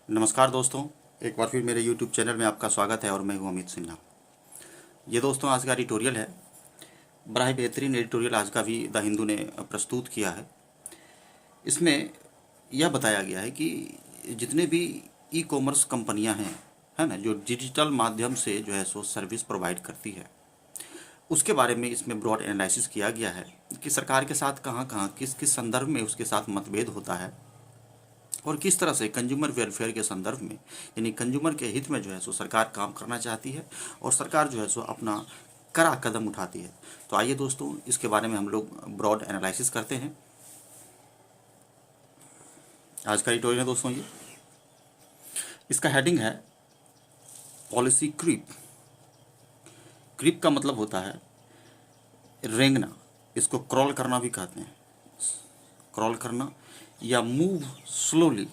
नमस्कार दोस्तों। एक बार फिर मेरे YouTube चैनल में आपका स्वागत है और मैं हूं अमित सिन्हा। ये दोस्तों आज का एडिटोरियल है। बड़ा ही बेहतरीन एडिटोरियल आज का भी द हिंदू ने प्रस्तुत किया है। इसमें यह बताया गया है कि जितने भी ई कॉमर्स कंपनियां हैं, है ना, जो डिजिटल माध्यम से जो है सो सर्विस प्रोवाइड करती है, उसके बारे में इसमें ब्रॉड एनालिसिस किया गया है कि सरकार के साथ कहाँ कहाँ किस किस संदर्भ में उसके साथ मतभेद होता है और किस तरह से कंज्यूमर वेलफेयर के संदर्भ में, यानी कंज्यूमर के हित में जो है सो सरकार काम करना चाहती है और सरकार जो है सो अपना कड़ा कदम उठाती है। तो आइए दोस्तों, इसके बारे में हम लोग ब्रॉड एनालिसिस करते हैं। आज का एडिटोरियल है दोस्तों ये। इसका हेडिंग है पॉलिसी क्रीप। क्रीप का मतलब होता है रेंगना, इसको क्रॉल करना भी कहते हैं, क्रॉल करना या मूव स्लोली,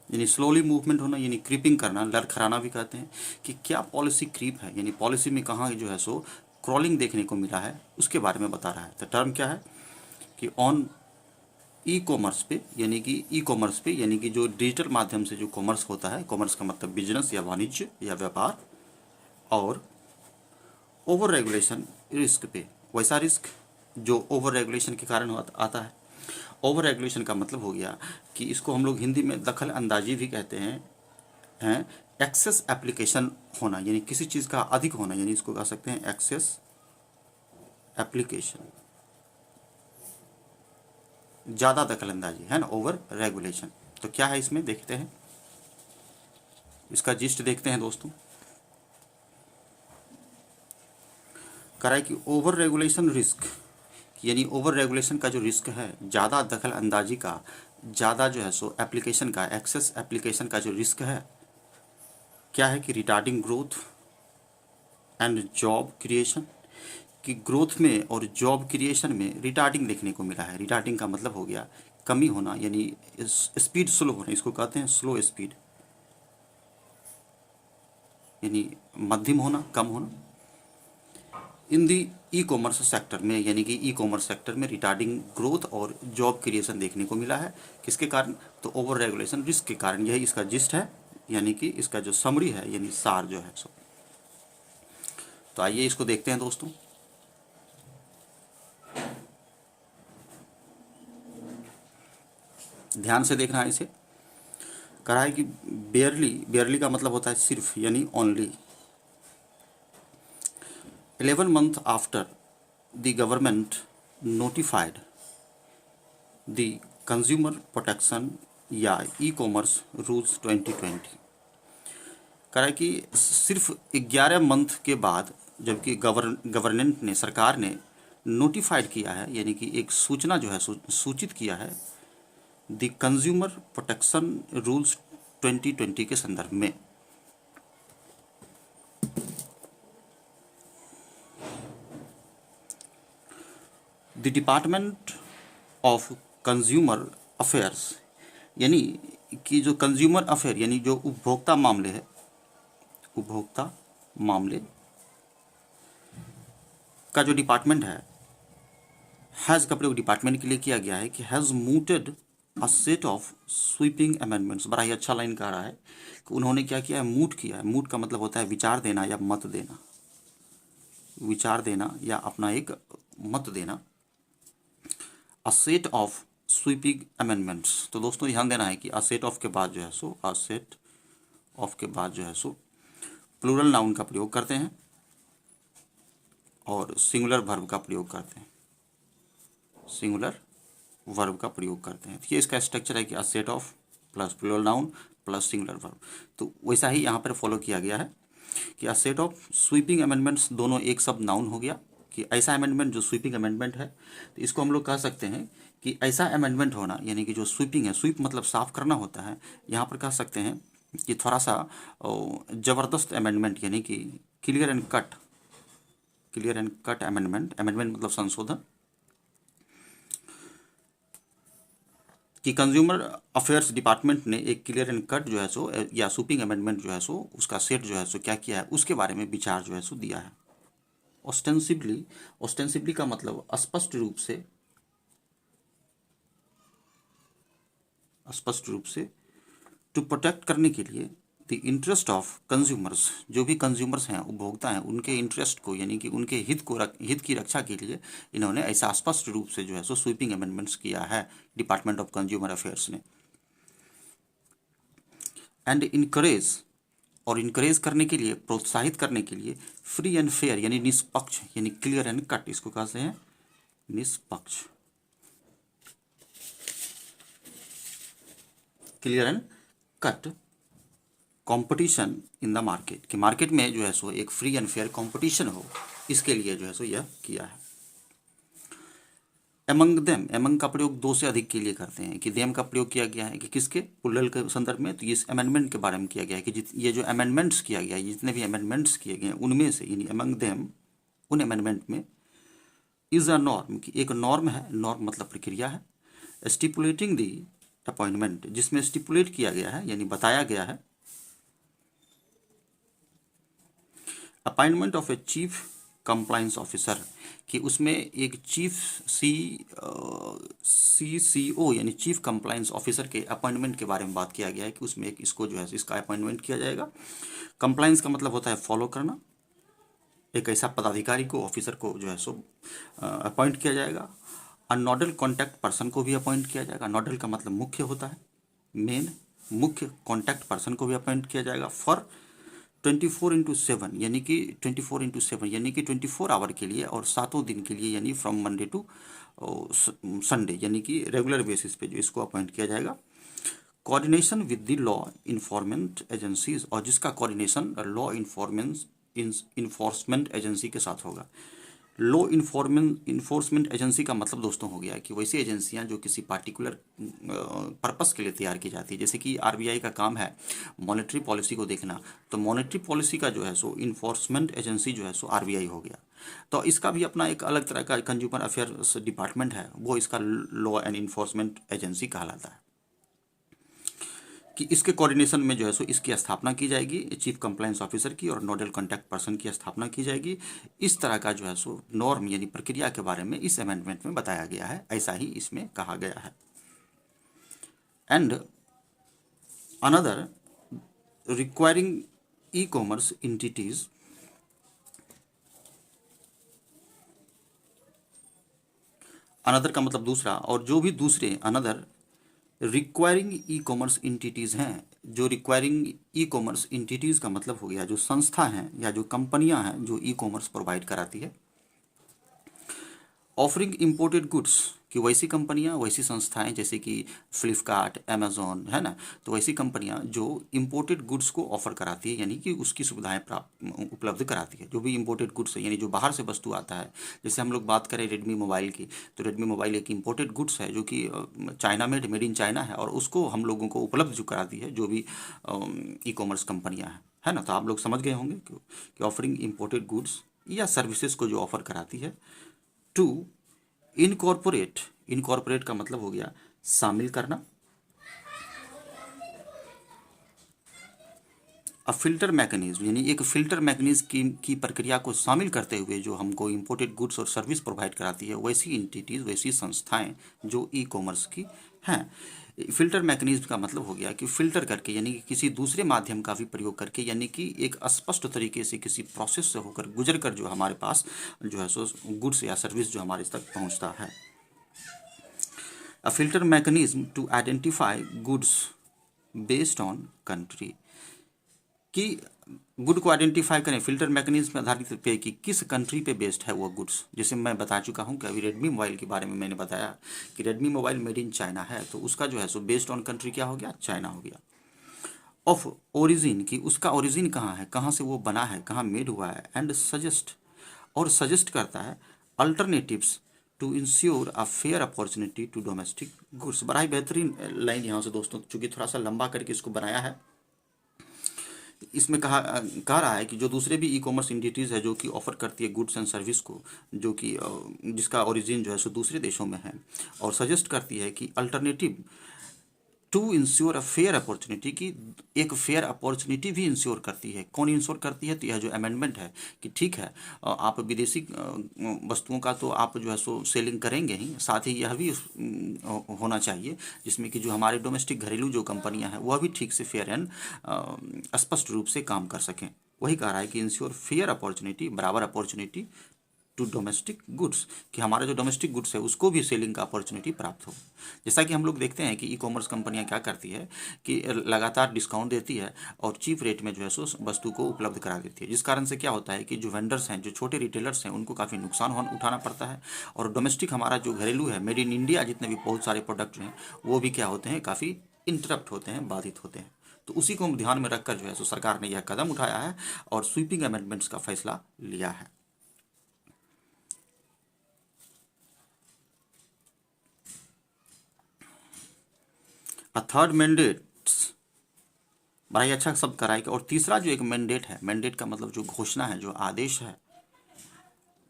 यानी स्लोली मूवमेंट होना, यानी क्रीपिंग करना, लड़खड़ाना भी कहते हैं। कि क्या पॉलिसी क्रीप है, यानी पॉलिसी में कहाँ जो है सो क्रॉलिंग देखने को मिला है, उसके बारे में बता रहा है। तो टर्म क्या है कि ऑन ई कॉमर्स पे, यानी कि ई कॉमर्स पे, यानी कि जो डिजिटल माध्यम से जो कॉमर्स होता है, कॉमर्स का मतलब बिजनेस या वाणिज्य या व्यापार, और ओवर रेगुलेशन रिस्क पे, वैसा रिस्क जो ओवर रेगुलेशन के कारण आता है। ओवर रेगुलेशन का मतलब हो गया कि इसको हम लोग हिंदी में दखल अंदाजी भी कहते हैं एक्सेस एप्लीकेशन होना, यानी किसी चीज़ का अधिक होना, यानी इसको कह सकते हैं एक्सेस एप्लीकेशन, ज़्यादा दखल अंदाजी, है ना, ओवर रेगुलेशन। तो क्या है इसमें देखते हैं, इसका जिस्ट देखते हैं दोस्तों। कह रहा है कि ओवर रेगुलेशन रिस्क, यानी ओवर रेगुलेशन का जो रिस्क है, ज़्यादा दखल अंदाजी का, ज़्यादा जो है सो एप्लीकेशन का, एक्सेस एप्लीकेशन का जो रिस्क है, क्या है कि retarding growth and job creation, कि ग्रोथ में और जॉब क्रिएशन में रिटार्डिंग देखने को मिला है। रिटार्डिंग का मतलब हो गया कमी होना, यानी स्पीड स्लो होना, इसको कहते हैं स्लो स्पीड, यानी मध्यम होना, कम होना। इन दी ई कॉमर्स सेक्टर में, यानी कि ई कॉमर्स सेक्टर में रिटार्डिंग ग्रोथ और जॉब क्रिएशन देखने को मिला है। किसके कारण? तो ओवर रेगुलेशन रिस्क के कारण। यही इसका जिस्ट है, यानी कि इसका जो समरी है, यानी सार जो है सो। तो आइए इसको देखते हैं दोस्तों। ध्यान से देखना है इसे। कहा है कि बेयरली, बेयरली का मतलब होता है सिर्फ, यानी only. 11 month after the government notified the consumer protection या ई कॉमर्स रूल्स 2020, कह रहा है कि सिर्फ 11 मंथ के बाद, जबकि गवर्नेंट ने, सरकार ने नोटिफाइड किया है, यानी कि एक सूचना जो है सूचित किया है, द कंज्यूमर प्रोटेक्शन रूल्स 2020 के संदर्भ में। The department of consumer affairs, यानी कि जो कंज्यूमर अफेयर, यानी जो उपभोक्ता मामले है, उपभोक्ता मामले का जो डिपार्टमेंट है, हैज़ का प्रयोग डिपार्टमेंट के लिए किया गया है कि has mooted a set of sweeping amendments. बड़ा ही अच्छा लाइन कह रहा है कि उन्होंने क्या किया है, मूट किया है। मूट का मतलब होता है विचार देना या मत देना, विचार देना या अपना एक मत देना। अ सेट ऑफ स्वीपिंग अमेंडमेंट्स, तो दोस्तों ध्यान देना है कि अ सेट ऑफ के बाद जो है सो, अ सेट ऑफ के बाद जो है सो प्लूरल नाउन का प्रयोग करते हैं और सिंगुलर वर्ब का प्रयोग करते हैं, सिंगुलर वर्ब का प्रयोग करते हैं। तो ये इसका स्ट्रक्चर है कि a set of plus plural noun plus singular verb. तो वैसा ही यहाँ पर फॉलो किया गया है कि a set of sweeping amendments, दोनों एक शब्द नाउन हो गया, कि ऐसा अमेंडमेंट जो स्वीपिंग अमेंडमेंट है। तो इसको हम लोग कह सकते हैं कि ऐसा अमेंडमेंट होना, यानी कि जो स्वीपिंग है, स्वीप मतलब साफ करना होता है, यहाँ पर कह सकते हैं कि थोड़ा सा ज़बरदस्त अमेंडमेंट, यानी कि clear and cut, clear and cut amendment. Amendment मतलब संशोधन, कि कंज्यूमर अफेयर्स डिपार्टमेंट ने एक क्लियर एंड कट जो है सो या स्वीपिंग अमेंडमेंट जो है सो उसका सेट जो है सो क्या किया है, उसके बारे में विचार जो है सो दिया है। ऑस्टेंसिवली, ऑस्टेंसिवली का मतलब स्पष्ट रूप से, स्पष्ट रूप से टू प्रोटेक्ट करने के लिए द इंटरेस्ट ऑफ कंज्यूमर्स, जो भी कंज्यूमर्स हैं, उपभोक्ता हैं, उनके इंटरेस्ट को यानी कि उनके हित की रक्षा के लिए इन्होंने ऐसा स्पष्ट रूप से जो है सो स्वीपिंग अमेंडमेंट्स किया है डिपार्टमेंट ऑफ कंज्यूमर अफेयर्स ने। एंड इनकरेज, और इनकरेज करने के लिए, प्रोत्साहित करने के लिए फ्री एंड फेयर यानी निष्पक्ष यानी क्लियर एंड कट, इसको कहते हैं निष्पक्ष, clear and cut competition in the market, कि मार्केट में जो है सो एक फ्री एंड फेयर कंपटीशन हो, इसके लिए जो है सो यह किया है। एमंग देम, एमंग का प्रयोग दो से अधिक के लिए करते हैं, कि देम का प्रयोग किया गया है कि किसके, प्लूरल के संदर्भ में, तो इस अमेंडमेंट के बारे में किया गया है कि ये जो अमेंडमेंट्स किया गया है, जितने भी अमेंडमेंट्स किए गए हैं उनमें से, यानी एमंग देम, उन अमेंडमेंट में, इज अ नॉर्म, कि एक नॉर्म है, नॉर्म मतलब प्रक्रिया है, स्टिपुलेटिंग दी अपॉइंटमेंट, जिसमें स्टिपुलेट किया गया है यानी बताया गया है, appointment of a chief compliance officer, कि उसमें एक चीफ CCO यानी चीफ कंप्लायंस ऑफिसर के अपॉइंटमेंट के बारे में बात किया गया है, कि उसमें एक इसको जो है इसका अपॉइंटमेंट किया जाएगा। कंप्लायंस का मतलब होता है फॉलो करना, एक ऐसा पदाधिकारी को, ऑफिसर को जो है सो अपॉइंट किया जाएगा। और नोडल कॉन्टैक्ट पर्सन को भी अपॉइंट किया जाएगा, नोडल का मतलब मुख्य होता है, मेन मुख्य कॉन्टैक्ट पर्सन को भी अपॉइंट किया जाएगा फॉर 24/7 यानी कि 24/7 यानी कि 24 आवर के लिए और 7 दिन के लिए, यानी फ्रॉम मंडे टू संडे, यानी कि रेगुलर बेसिस पे जो इसको अपॉइंट किया जाएगा। Coordination with the law enforcement agencies, और जिसका कोऑर्डिनेशन लॉ इन्फोर्समेंट एजेंसी के साथ होगा। लॉ इन्फोर्समेंट एजेंसी का मतलब दोस्तों हो गया कि वैसी एजेंसियां जो किसी पार्टिकुलर पर्पस के लिए तैयार की जाती है, जैसे कि RBI का काम है मॉनेटरी पॉलिसी को देखना, तो मॉनेटरी पॉलिसी का जो है सो इन्फोर्समेंट एजेंसी जो है सो RBI हो गया। तो इसका भी अपना एक अलग तरह का कंज्यूमर अफेयर्स डिपार्टमेंट है, वो इसका लॉ एंड इन्फोर्समेंट एजेंसी कहलाता है, कि इसके कोऑर्डिनेशन में जो है सो इसकी स्थापना की जाएगी, चीफ कंप्लायंस ऑफिसर की, और नोडल कॉन्टैक्ट पर्सन की स्थापना की जाएगी। इस तरह का जो है सो नॉर्म यानी प्रक्रिया के बारे में इस अमेंडमेंट में बताया गया है, ऐसा ही इसमें कहा गया है। And another requiring e commerce entities, another का मतलब दूसरा, और जो भी दूसरे, another requiring e commerce entities हैं, जो रिक्वायरिंग ई कॉमर्स इंटिटीज़ का मतलब हो गया जो संस्था हैं या जो कंपनियां हैं जो ई कॉमर्स प्रोवाइड कराती है। ऑफरिंग इम्पोर्टेड गुड्स, कि वैसी कंपनियां, वैसी संस्थाएं जैसे कि फ्लिपकार्ट, अमेजोन है ना, तो वैसी कंपनियां जो इम्पोर्टेड गुड्स को ऑफर कराती है, यानी कि उसकी सुविधाएं उपलब्ध कराती है। जो भी इम्पोर्टेड गुड्स है यानी जो बाहर से वस्तु आता है, जैसे हम लोग बात करें रेडमी मोबाइल की, तो रेडमी मोबाइल एक इम्पोर्टेड गुड्स है जो कि चाइना मेड इन चाइना है, और उसको हम लोगों को उपलब्ध जो कराती है जो भी ई कॉमर्स कंपनियाँ हैं, है ना। तो आप लोग समझ गए होंगे कि ऑफरिंग इम्पोर्टेड गुड्स या सर्विसेज को जो ऑफर कराती है। टू इनकॉर्पोरेट, इनकॉर्पोरेट का मतलब हो गया शामिल करना। अ फिल्टर मैकेनिज्म, यानी एक फिल्टर मैकेनिज्म की प्रक्रिया को शामिल करते हुए जो हमको इम्पोर्टेड गुड्स और सर्विस प्रोवाइड कराती है, वैसी इंटिटीज, वैसी संस्थाएं जो ई कॉमर्स की हैं। फिल्टर मैकेनिज्म का मतलब हो गया कि फिल्टर करके, यानी कि किसी दूसरे माध्यम का भी प्रयोग करके, यानी कि एक स्पष्ट तरीके से किसी प्रोसेस से होकर गुजर कर जो हमारे पास जो है सो गुड्स या सर्विस जो हमारे तक पहुंचता है। A filter mechanism to identify goods based on country, कि गुड को आइडेंटिफाई करें फिल्टर मैकेनिज्म आधारित पे कि किस कंट्री पे बेस्ड है वो गुड्स। जैसे मैं बता चुका हूँ कि अभी रेडमी मोबाइल के बारे में मैंने बताया कि Redmi mobile made in China है, तो उसका जो है सो बेस्ड ऑन कंट्री क्या हो गया, चाइना हो गया। ऑफ ओरिजिन, की उसका ओरिजिन कहाँ है, कहाँ से वो बना है, कहाँ मेड हुआ है। एंड सजेस्ट, और सजेस्ट करता है alternatives to ensure a fair opportunity to domestic goods. बड़ा ही बेहतरीन लाइन यहाँ से दोस्तों, चूंकि थोड़ा सा लंबा करके इसको बनाया है। इसमें कह रहा है कि जो दूसरे भी ई कॉमर्स इंटिटीज़ है जो कि ऑफर करती है गुड्स एंड सर्विस को, जो कि जिसका ओरिजिन जो है सो दूसरे देशों में है, और सजेस्ट करती है कि alternative to ensure a fair opportunity, की एक फेयर अपॉर्चुनिटी भी इंश्योर करती है। कौन इंश्योर करती है? तो यह जो अमेंडमेंट है कि ठीक है, आप विदेशी वस्तुओं का तो आप जो है सो सेलिंग करेंगे ही, साथ ही यह भी होना चाहिए जिसमें कि जो हमारे डोमेस्टिक घरेलू जो कंपनियां हैं वह भी ठीक से फेयर एंड स्पष्ट रूप से काम कर सकें। वही कह रहा है कि इंश्योर फेयर अपॉर्चुनिटी, बराबर अपॉर्चुनिटी टू डोमेस्टिक गुड्स, कि हमारा जो डोमेस्टिक गुड्स है उसको भी सेलिंग का अपॉर्चुनिटी प्राप्त हो। जैसा कि हम लोग देखते हैं कि ई कॉमर्स कंपनियां क्या करती है कि लगातार डिस्काउंट देती है और चीप रेट में जो है सो वस्तु को उपलब्ध करा देती है, जिस कारण से क्या होता है कि जो वेंडर्स हैं, जो छोटे रिटेलर्स हैं, उनको काफ़ी नुकसान उठाना पड़ता है। और डोमेस्टिक हमारा जो घरेलू है, मेड इन इंडिया जितने भी बहुत सारे प्रोडक्ट हैं वो भी क्या होते हैं, काफ़ी इंटरप्ट होते हैं, बाधित होते हैं। तो उसी को ध्यान में रखकर जो है सो सरकार ने यह कदम उठाया है और स्वीपिंग अमेंडमेंट्स का फैसला लिया है। अ थर्ड मैंडेट्स, बड़ा ही अच्छा शब्द कराए कि, और तीसरा जो एक मैंडेट है, मैंडेट का मतलब जो घोषणा है, जो आदेश है,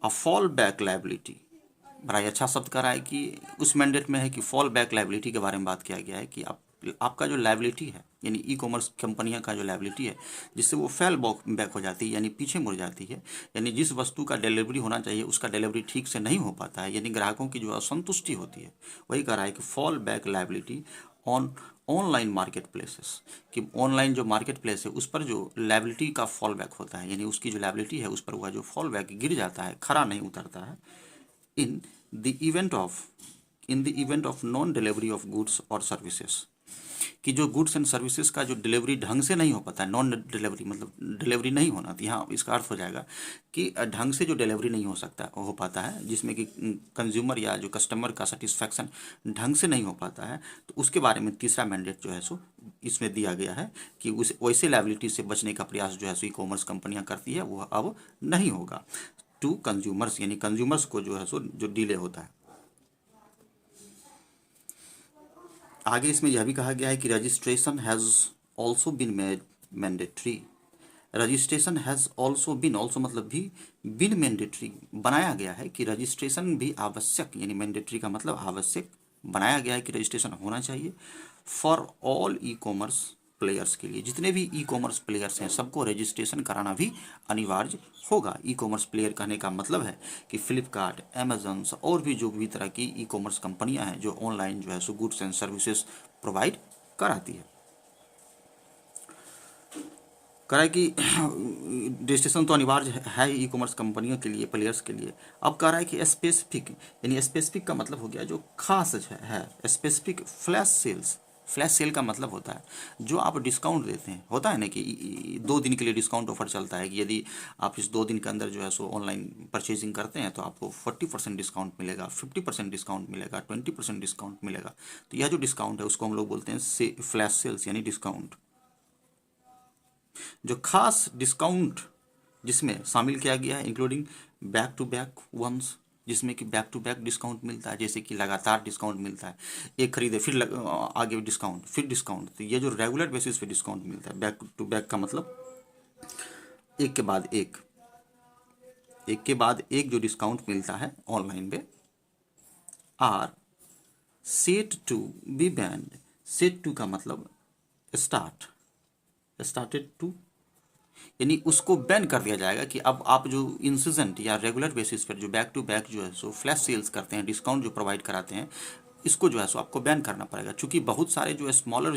अ फॉल बैक लायबिलिटी, बड़ा ही अच्छा शब्द कराए कि उस मैंडेट में है कि फॉल बैक लायबिलिटी के बारे में बात किया गया है कि आपका जो लायबिलिटी है, यानी ई कॉमर्स कंपनियां का जो लायबिलिटी है, जिससे वो फेल बैक हो जाती है, यानी पीछे मुड़ जाती है, यानी जिस वस्तु का डिलीवरी होना चाहिए उसका डिलीवरी ठीक से नहीं हो पाता है, यानी ग्राहकों की जो असंतुष्टि होती है, वही कह रहा है कि fall back liability on online market places, कि ऑनलाइन जो मार्केट प्लेस है उस पर जो लायबिलिटी का फॉल बैक होता है, यानी उसकी जो लायबिलिटी है उस पर वह जो फॉल बैक गिर जाता है, खरा नहीं उतरता है, in the event of non delivery of goods और सर्विसेज, कि जो गुड्स एंड सर्विसेज का जो डिलीवरी ढंग से नहीं हो पाता है, नॉन डिलीवरी मतलब डिलीवरी नहीं होना, तो यहाँ इसका अर्थ हो जाएगा कि ढंग से जो डिलीवरी नहीं हो पाता है, जिसमें कि कंज्यूमर या जो कस्टमर का सेटिस्फैक्शन ढंग से नहीं हो पाता है, तो उसके बारे में तीसरा मैंडेट जो है सो इसमें दिया गया है कि उस वैसे लायबिलिटी से बचने का प्रयास जो है सो ई कॉमर्स कंपनियां करती है वह अब नहीं होगा टू कंज्यूमर्स, यानी कंज्यूमर्स को जो है सो जो डिले होता है। आगे इसमें यह भी कहा गया है कि registration has also been made mandatory, registration has also been, also मतलब भी, बिन मैंडेटरी बनाया गया है कि रजिस्ट्रेशन भी आवश्यक, यानी मैंडेटरी का मतलब आवश्यक बनाया गया है कि रजिस्ट्रेशन होना चाहिए for all E commerce players, के लिए जितने भी ई कॉमर्स प्लेयर्स हैं सबको रजिस्ट्रेशन कराना भी अनिवार्य होगा। ई कॉमर्स प्लेयर कहने का मतलब है कि फ्लिपकार्ट, अमेजन और भी जो भी तरह की ई कॉमर्स कंपनियां हैं जो ऑनलाइन जो है so goods and services provide कराती है। कह रहा है कि रजिस्ट्रेशन तो अनिवार्य है ई कॉमर्स कंपनियों के लिए, प्लेयर्स के लिए। अब कह रहा है कि स्पेसिफिक, यानी स्पेसिफिक का मतलब हो गया जो खास है specific flash sales, flash sale का मतलब होता है जो आप डिस्काउंट देते हैं, होता है ना कि 2 दिन के लिए डिस्काउंट ऑफर चलता है कि यदि आप इस 2 दिन के अंदर जो है सो ऑनलाइन परचेजिंग करते हैं तो आपको 40% डिस्काउंट मिलेगा, 50% डिस्काउंट मिलेगा, 20% डिस्काउंट मिलेगा। तो यह जो डिस्काउंट है उसको हम लोग बोलते हैं फ्लैश सेल्स, यानी डिस्काउंट। जो खास डिस्काउंट जिसमें शामिल किया गया है including back to back ones, जिसमें कि बैक टू बैक डिस्काउंट मिलता है, जैसे कि लगातार डिस्काउंट मिलता है, एक खरीदे फिर आगे डिस्काउंट फिर डिस्काउंट, तो ये जो रेगुलर बेसिस पे डिस्काउंट मिलता है, बैक टू बैक का मतलब एक के बाद एक, एक के बाद एक जो डिस्काउंट मिलता है ऑनलाइन पे, are set to be banned, set to का मतलब स्टार्ट, स्टार्टेड टू, यानी उसको बैन कर दिया जाएगा कि अब आप जो इंसिडेंट या रेगुलर बेसिस पर जो बैक टू बैक जो है सो फ्लैश सेल्स करते हैं, डिस्काउंट जो प्रोवाइड कराते हैं, इसको जो है सो आपको बैन करना पड़ेगा, क्योंकि बहुत सारे जो स्मॉलर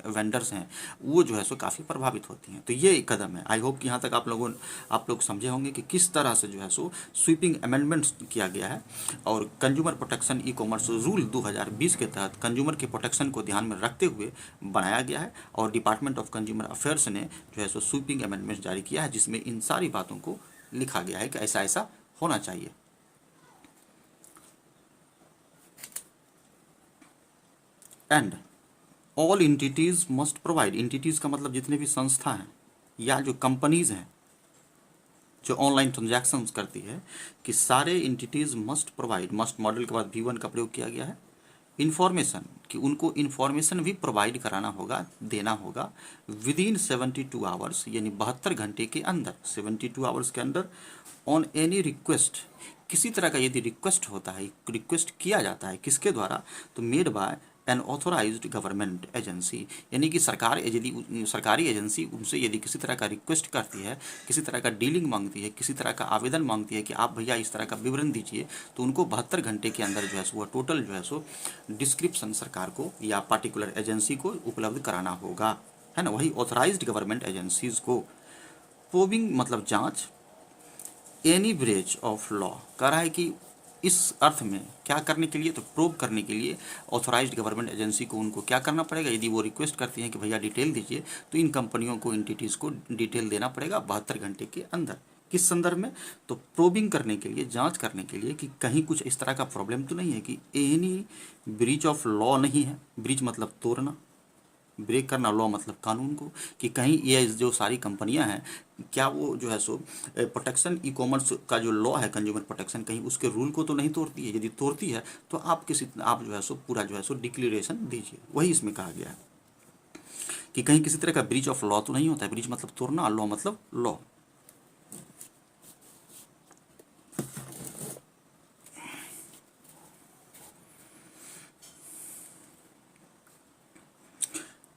वेंडर्स हैं वो जो है सो काफ़ी प्रभावित होती हैं। तो ये एक कदम है। आई होप कि यहाँ तक आप लोग समझे होंगे कि किस तरह से जो है सो स्वीपिंग अमेंडमेंट्स किया गया है और consumer protection e commerce rule 2020 के तहत कंज्यूमर के प्रोटेक्शन को ध्यान में रखते हुए बनाया गया है और डिपार्टमेंट ऑफ कंज्यूमर अफेयर्स ने जो है सो स्वीपिंग अमेंडमेंट्स जारी किया है, जिसमें इन सारी बातों को लिखा गया है कि ऐसा ऐसा होना चाहिए। And all entities must provide, entities का मतलब जितने भी संस्था हैं या जो कंपनीज़ हैं जो ऑनलाइन ट्रांजैक्शंस करती है, कि सारे entities must provide, must model के बाद V1 का प्रयोग किया गया है, इन्फॉर्मेशन, कि उनको इन्फॉर्मेशन भी प्रोवाइड कराना होगा, देना होगा विदिन 72 आवर्स, यानी 72 घंटे के अंदर, 72 आवर्स के अंदर, ऑन एनी रिक्वेस्ट, किसी तरह का यदि रिक्वेस्ट होता है, रिक्वेस्ट किया जाता है किसके द्वारा, तो made by an authorised government agency, यानी कि सरकार यदि सरकारी एजेंसी उनसे यदि किसी तरह का रिक्वेस्ट करती है, किसी तरह का डीलिंग मांगती है, किसी तरह का आवेदन मांगती है कि आप भैया इस तरह का विवरण दीजिए, तो उनको 72 घंटे के अंदर जो है सो वह टोटल जो है सो डिस्क्रिप्शन सरकार को या पार्टिकुलर एजेंसी को उपलब्ध कराना होगा, है ना। वही ऑथराइज्ड गवर्नमेंट एजेंसीज को। प्रोबिंग मतलब जांच, एनी ब्रेच ऑफ लॉ, कह रहा है कि इस अर्थ में क्या करने के लिए, तो प्रोब करने के लिए ऑथराइज्ड गवर्नमेंट एजेंसी को उनको क्या करना पड़ेगा, यदि वो रिक्वेस्ट करती हैं कि भैया डिटेल दीजिए, तो इन कंपनियों को, एंटिटीज़ को डिटेल देना पड़ेगा 72 घंटे के अंदर। किस संदर्भ में, तो प्रोबिंग करने के लिए, जांच करने के लिए कि कहीं कुछ इस तरह का प्रॉब्लम तो नहीं है कि एनी ब्रीच ऑफ लॉ नहीं है, ब्रीच मतलब तोड़ना, ब्रेक करना, लॉ मतलब कानून को, कि कहीं ये जो सारी कंपनियां हैं क्या वो जो है सो प्रोटेक्शन ई कॉमर्स का जो लॉ है, कंज्यूमर प्रोटेक्शन, कहीं उसके रूल को तो नहीं तोड़ती है। यदि तोड़ती है तो आप जो है सो पूरा जो है सो डिक्लेरेशन दीजिए। वही इसमें कहा गया है कि कहीं किसी तरह का ब्रीच ऑफ लॉ तो नहीं होता है। ब्रीच मतलब तोड़ना, लॉ मतलब law.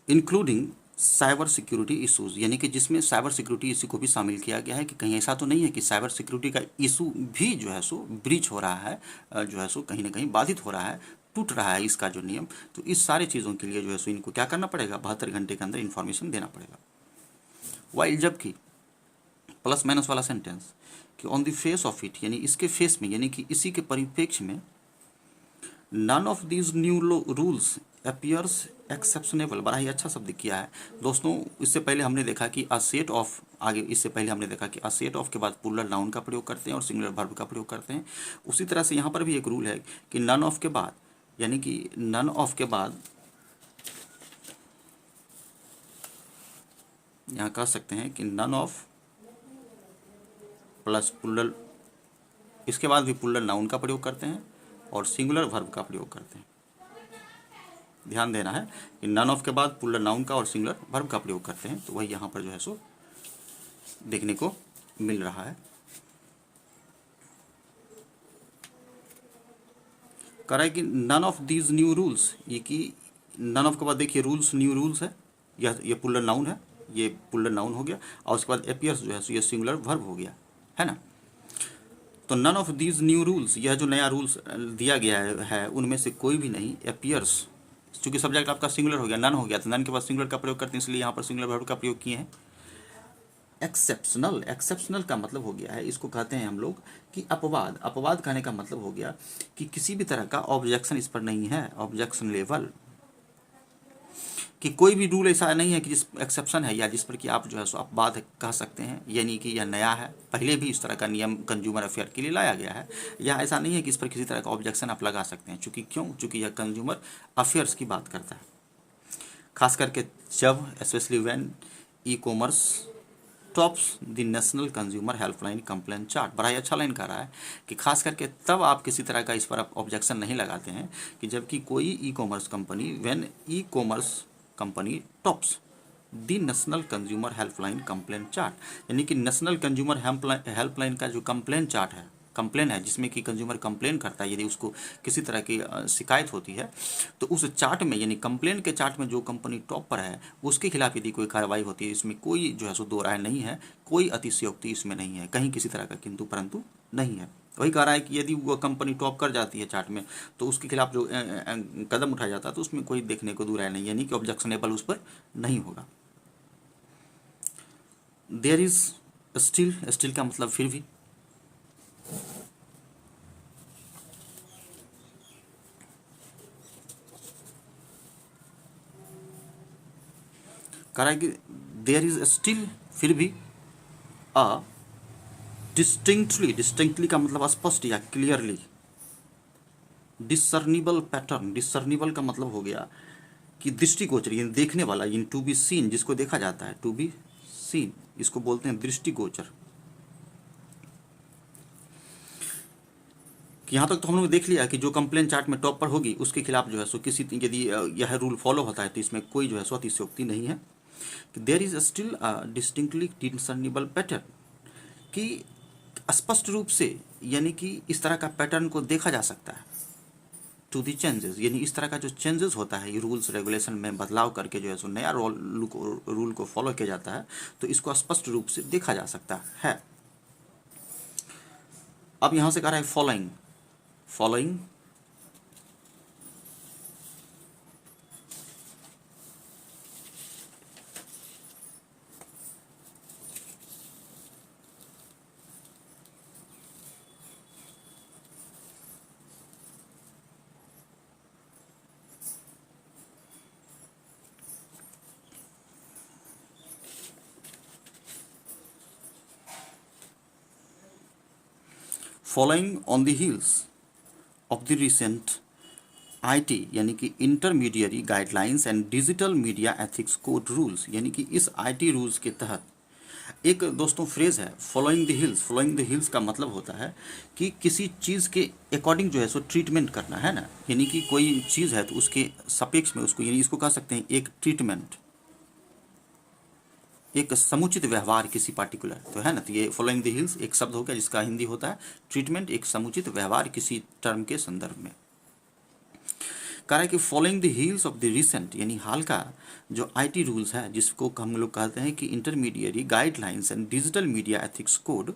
Including cyber security issues, यानी कि जिसमें साइबर सिक्योरिटी इशू को भी शामिल किया गया है कि कहीं ऐसा तो नहीं है कि साइबर सिक्योरिटी का इशू भी जो है सो ब्रीच हो रहा है, जो है सो कहीं ना कहीं बाधित हो रहा है, टूट रहा है इसका जो नियम। तो इस सारी चीज़ों के लिए जो है सो इनको क्या करना पड़ेगा, 72 घंटे के अंदर इन्फॉर्मेशन देना पड़ेगा। वाइल जबकि प्लस माइनस वाला सेंटेंस कि on the face of it, यानी इसके फेस में, यानी कि इसी के परिप्रेक्ष्य में, none of these new rules appears exceptionable, बड़ा ही अच्छा शब्द किया है दोस्तों। इससे पहले हमने देखा कि अ सेट ऑफ, आगे इससे पहले हमने देखा कि अ सेट ऑफ के बाद प्लूरल नाउन का प्रयोग करते हैं और सिंगुलर वर्ब का प्रयोग करते हैं। उसी तरह से यहाँ पर भी एक रूल है कि नन ऑफ के बाद, यानी कि नन ऑफ के बाद यहाँ कह सकते हैं कि नन ऑफ प्लस प्लूरल, इसके बाद भी प्लूरल नाउन का प्रयोग करते हैं और सिंगुलर वर्ब का प्रयोग करते हैं। ध्यान देना है कि नन ऑफ के बाद प्लूरल नाउन का और सिंगुलर वर्ब का प्रयोग करते हैं। तो वही यहाँ पर जो है सो देखने को मिल रहा है। कह रहा है कि none of these new rules, ये कि नन ऑफ के बाद देखिए रूल्स, न्यू रूल्स है, ये प्लूरल नाउन है, ये प्लूरल नाउन हो गया, और उसके बाद अपीयर्स जो है सो ये सिंगुलर वर्ब हो गया, है ना। तो none of these new rules, यह जो नया रूल्स दिया गया है उनमें से कोई भी नहीं अपीयर्स, चूंकि सब्जेक्ट आपका सिंगुलर हो गया, नन हो गया, तो नन के बाद सिंगुलर का प्रयोग करते हैं, इसलिए यहाँ पर सिंगुलर वर्ब का प्रयोग किए हैं। एक्सेप्शनल, एक्सेप्शनल का मतलब हो गया है, इसको कहते हैं हम लोग कि अपवाद। अपवाद कहने का मतलब हो गया कि किसी भी तरह का ऑब्जेक्शन इस पर नहीं है, ऑब्जेक्शन लेवल, कि कोई भी रूल ऐसा नहीं है कि जिस एक्सेप्शन है या जिस पर कि आप जो है सो अपवाद कह सकते हैं, यानी कि यह नया है, पहले भी इस तरह का नियम कंज्यूमर अफेयर के लिए लाया गया है, या ऐसा नहीं है कि इस पर किसी तरह का ऑब्जेक्शन आप लगा सकते हैं। चूंकि यह कंज्यूमर अफेयर्स की बात करता है, खास करके जब specially when e commerce tops the national consumer helpline complain chart. बड़ा ही अच्छा लाइन कह रहा है कि खास करके तब आप किसी तरह का इस पर ऑब्जेक्शन नहीं लगाते हैं कि जबकि कोई e commerce company, when e commerce company tops the national consumer helpline complain chart, यानी कि नेशनल कंज्यूमर हेल्पलाइन का जो कंप्लेन चार्ट है, कंप्लेन है जिसमें कि कंज्यूमर कंप्लेन करता है यदि उसको किसी तरह की शिकायत होती है, तो उस चार्ट में, यानी कंप्लेन के चार्ट में जो कंपनी टॉप पर है उसके खिलाफ यदि कोई कार्रवाई होती है, इसमें कोई जो है सो दो राय नहीं है, कोई अतिशयोक्ति इसमें नहीं है, कहीं किसी तरह का किंतु परंतु नहीं है। वही कह रहा है कि यदि वो कंपनी टॉप कर जाती है चार्ट में, तो उसके खिलाफ जो कदम उठाया जाता है तो उसमें कोई देखने को दो राय नहीं, यानी कि ऑब्जेक्शनेबल उस पर नहीं होगा। देयर इज स्टिल, स्टिल का मतलब फिर भी, कह रहा है कि देयर इज स्टिल, फिर भी, अ डिस्टिंक्टली, डिस्टिंक्टली का मतलब स्पष्ट या क्लियरली, डिसर्निबल पैटर्न, डिसर्निबल का मतलब हो गया कि दृष्टिगोचर, यानी देखने वाला, यानी टू बी सीन, जिसको देखा जाता है, टू बी सीन, इसको बोलते हैं दृष्टिगोचर। कि यहाँ तक तो हम लोग देख लिया कि जो कंप्लेन चार्ट में टॉप पर होगी उसके खिलाफ जो है सो किसी, यदि यह रूल फॉलो होता है तो इसमें कोई जो है सो अतिशयोक्ति नहीं है। कि there is still a distinctly discernible pattern, कि स्पष्ट रूप से, यानी कि इस तरह का पैटर्न को देखा जा सकता है, टू द चेंजेस, यानी इस तरह का जो चेंजेस होता है, ये रूल्स रेगुलेशन में बदलाव करके जो है सो नया रूल को फॉलो किया जाता है, तो इसको स्पष्ट रूप से देखा जा सकता है। अब यहाँ से कह रहा है following, following following on the heels of the recent IT यानी कि intermediary guidelines and digital media ethics code rules, यानी कि इस आईटी रूल्स के तहत एक दोस्तों फ्रेज है following the hills. Following the hills का मतलब होता है कि किसी चीज़ के अकॉर्डिंग जो है सो ट्रीटमेंट करना है ना, यानी कि कोई चीज़ है तो उसके सापेक्ष में उसको, यानी इसको कह सकते हैं एक ट्रीटमेंट, एक समुचित व्यवहार किसी पार्टिकुलर, तो है ना। तो ये फॉलोइंग द हिल्स एक शब्द हो गया जिसका हिंदी होता है ट्रीटमेंट, एक समुचित व्यवहार किसी टर्म के संदर्भ में। कह रहा है कि following the heels of the recent, यानी हाल का जो आईटी रूल्स है जिसको हम लोग कहते हैं कि intermediary guidelines and digital media ethics code,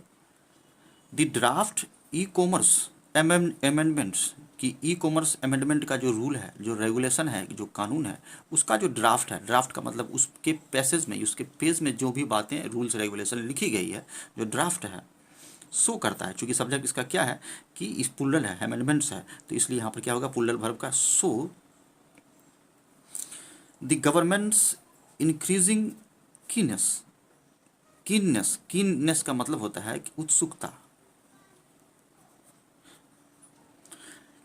the draft e commerce amendments कि ई कॉमर्स अमेंडमेंट का जो रूल है, जो रेगुलेशन है, जो कानून है, उसका जो ड्राफ्ट है, ड्राफ्ट का मतलब उसके पैसेज में, उसके पेज में जो भी बातें रूल्स रेगुलेशन लिखी गई है, जो ड्राफ्ट है सो करता है। चूंकि सब्जेक्ट इसका क्या है कि इस पुल्डल है, अमेंडमेंट्स है, तो इसलिए यहाँ पर क्या होगा पुल्डल वर्ब का so the governments increasing kinase. Keenness का मतलब होता है कि उत्सुकता,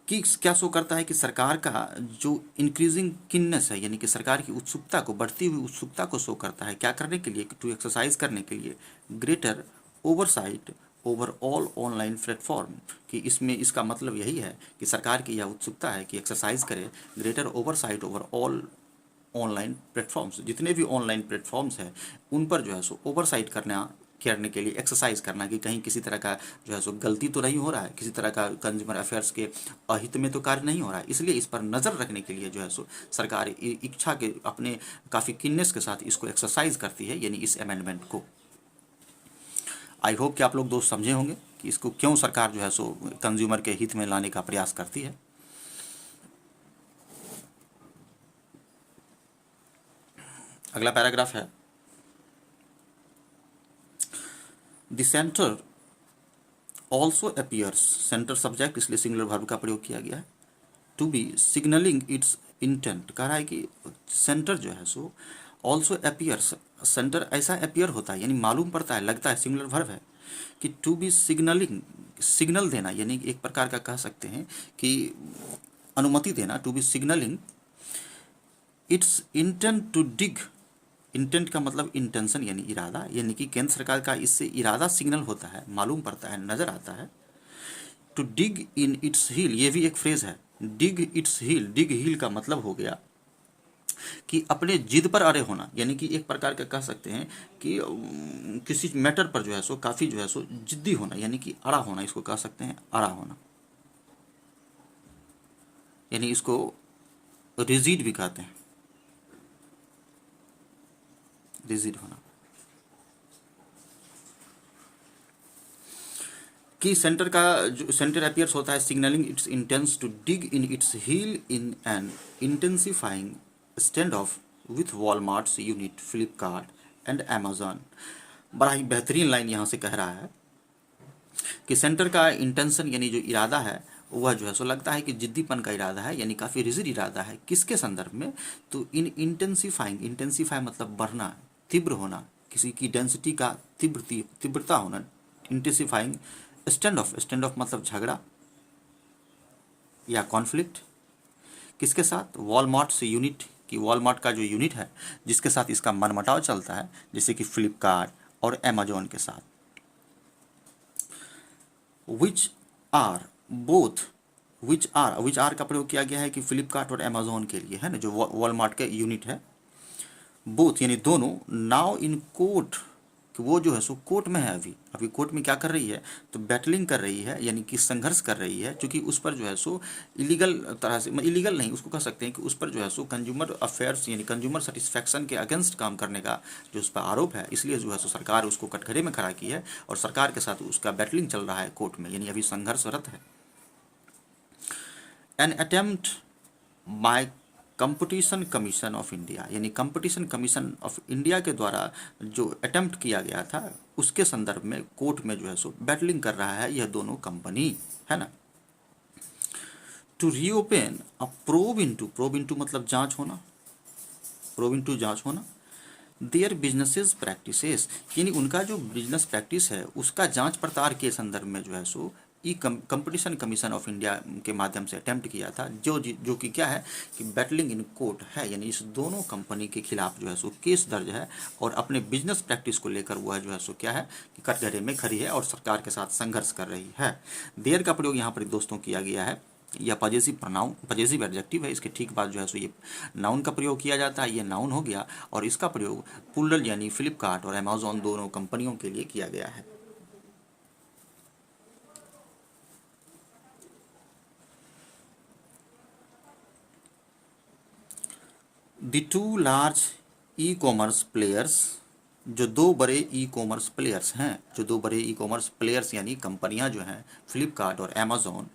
कि क्या शो करता है कि सरकार का जो इंक्रीजिंग कीननेस है, यानी कि सरकार की उत्सुकता को, बढ़ती हुई उत्सुकता को शो करता है। क्या करने के लिए? टू एक्सरसाइज करने के लिए greater oversight over all online platform, कि इसमें इसका मतलब यही है कि सरकार की यह उत्सुकता है कि एक्सरसाइज करे greater oversight over all online platforms, जितने भी ऑनलाइन प्लेटफॉर्म्स हैं उन पर जो है सो ओवरसाइट करने के लिए एक्सरसाइज करना, कि कहीं किसी तरह का जो है सो गलती तो नहीं हो रहा है, किसी तरह का कंज्यूमर अफेयर्स के अहित में तो कार्य नहीं हो रहा है, इसलिए इस पर नज़र रखने के लिए जो है सो सरकार इच्छा के अपने काफ़ी किन्नेस के साथ इसको एक्सरसाइज करती है, यानी इस अमेंडमेंट को। आई होप कि आप लोग दोस्त समझे होंगे कि इसको क्यों सरकार जो है सो कंज्यूमर के हित में लाने का प्रयास करती है। अगला पैराग्राफ है the centre also appears, centre subject इसलिए सिंगुलर वर्ब का प्रयोग किया गया है, to be signalling its intent. कह रहा है कि सेंटर जो है सो ऑल्सो अपीयर्स, सेंटर ऐसा अपीयर होता है यानी मालूम पड़ता है, लगता है, सिंगुलर वर्ब है कि टू बी सिग्नलिंग, सिग्नल देना, यानी एक प्रकार का कह सकते हैं कि अनुमति देना, to be signalling its intent to dig. Intent का मतलब इंटेंशन यानी इरादा, यानी कि केंद्र सरकार का इससे इरादा सिग्नल होता है, मालूम पड़ता है, नजर आता है। To dig in its heel, ये भी एक फ्रेज है, dig its heel. Dig heel का मतलब हो गया कि अपने जिद पर अड़े होना, यानी कि एक प्रकार का कह सकते हैं कि किसी मैटर पर जो है सो काफ़ी जो है सो जिद्दी होना, यानी कि अड़ा होना, इसको कह सकते हैं अड़ा होना, यानी इसको रिजिड भी कहते हैं, रिजिड होना। कि सेंटर का जो सेंटर अपीयर्स होता है signalling its intent to dig in its heel in an intensifying stand off with Walmart's unit Flipkart and Amazon. बड़ा ही बेहतरीन लाइन यहाँ से कह रहा है कि सेंटर का इंटेंशन यानी जो इरादा है वह जो है सो लगता है कि जिद्दीपन का इरादा है, यानी काफ़ी रिजिड इरादा है। किसके संदर्भ में? तो इन इंटेंसिफाइंग, इंटेंसिफाई मतलब बढ़ना, तीव्र होना, किसी की डेंसिटी का तीव्रता होना, इंटेंसिफाइंग स्टैंड ऑफ मतलब झगड़ा या कॉन्फ्लिक्ट, किसके साथ? वॉलमार्ट से यूनिट, कि वॉलमार्ट का जो यूनिट है जिसके साथ इसका मनमुटाव चलता है, जैसे कि फ्लिपकार्ट और अमेजॉन के साथ। Which are both, which are का प्रयोग किया गया है कि फ्लिपकार्ट और अमेजॉन के लिए, है ना, जो वॉलमार्ट के यूनिट है, बोथ यानी दोनों, नाउ इन कोर्ट कि वो जो है सो कोर्ट में है, अभी अभी कोर्ट में क्या कर रही है, तो बैटलिंग कर रही है, यानी कि संघर्ष कर रही है, क्योंकि उस पर जो है सो इलीगल तरह से, इलीगल नहीं उसको कह सकते हैं कि उस पर जो है सो कंज्यूमर अफेयर्स यानी कंज्यूमर सेटिस्फैक्शन के अगेंस्ट काम करने का जो उस पर आरोप है, इसलिए जो है सो सरकार उसको कटघरे में खड़ा की है और सरकार के साथ उसका बैटलिंग चल रहा है कोर्ट में, यानी अभी संघर्षरत है। An attempt bye competition commission of India, यानी कंपटीशन कमीशन ऑफ इंडिया के द्वारा जो अटेम्प्ट किया गया था उसके संदर्भ में कोर्ट में जो है सो बैटलिंग कर रहा है यह दोनों कंपनी, है ना। To reopen a probe into मतलब जांच होना, प्रोब इनटू जांच होना, देयर बिजनेसेस प्रैक्टिसेस, यानी उनका जो बिजनेस प्रैक्टिस है उसका जांच पड़ताल के संदर्भ में जो है सो ई कंपटीशन कमीशन ऑफ इंडिया के माध्यम से अटेम्प्ट किया था, जो कि क्या है कि बैटलिंग इन कोर्ट है, यानी इस दोनों कंपनी के खिलाफ जो है सो केस दर्ज है और अपने बिजनेस प्रैक्टिस को लेकर वह जो है सो क्या है कि कटघरे में खड़ी है और सरकार के साथ संघर्ष कर रही है। देयर का प्रयोग यहाँ पर दोस्तों किया गया है, या पजेसिव प्रनाउन, पजेसिव एडजेक्टिव है, इसके ठीक बाद जो है सो ये नाउन का प्रयोग किया जाता है, ये नाउन हो गया, और इसका प्रयोग पुलल यानी फ्लिपकार्ट और अमेजोन दोनों कंपनियों के लिए किया गया है। The two large e commerce players, जो दो बड़े ई कॉमर्स प्लेयर्स हैं, जो दो बड़े ई कॉमर्स प्लेयर्स यानी कंपनियां जो हैं फ्लिपकार्ट और अमेजोन,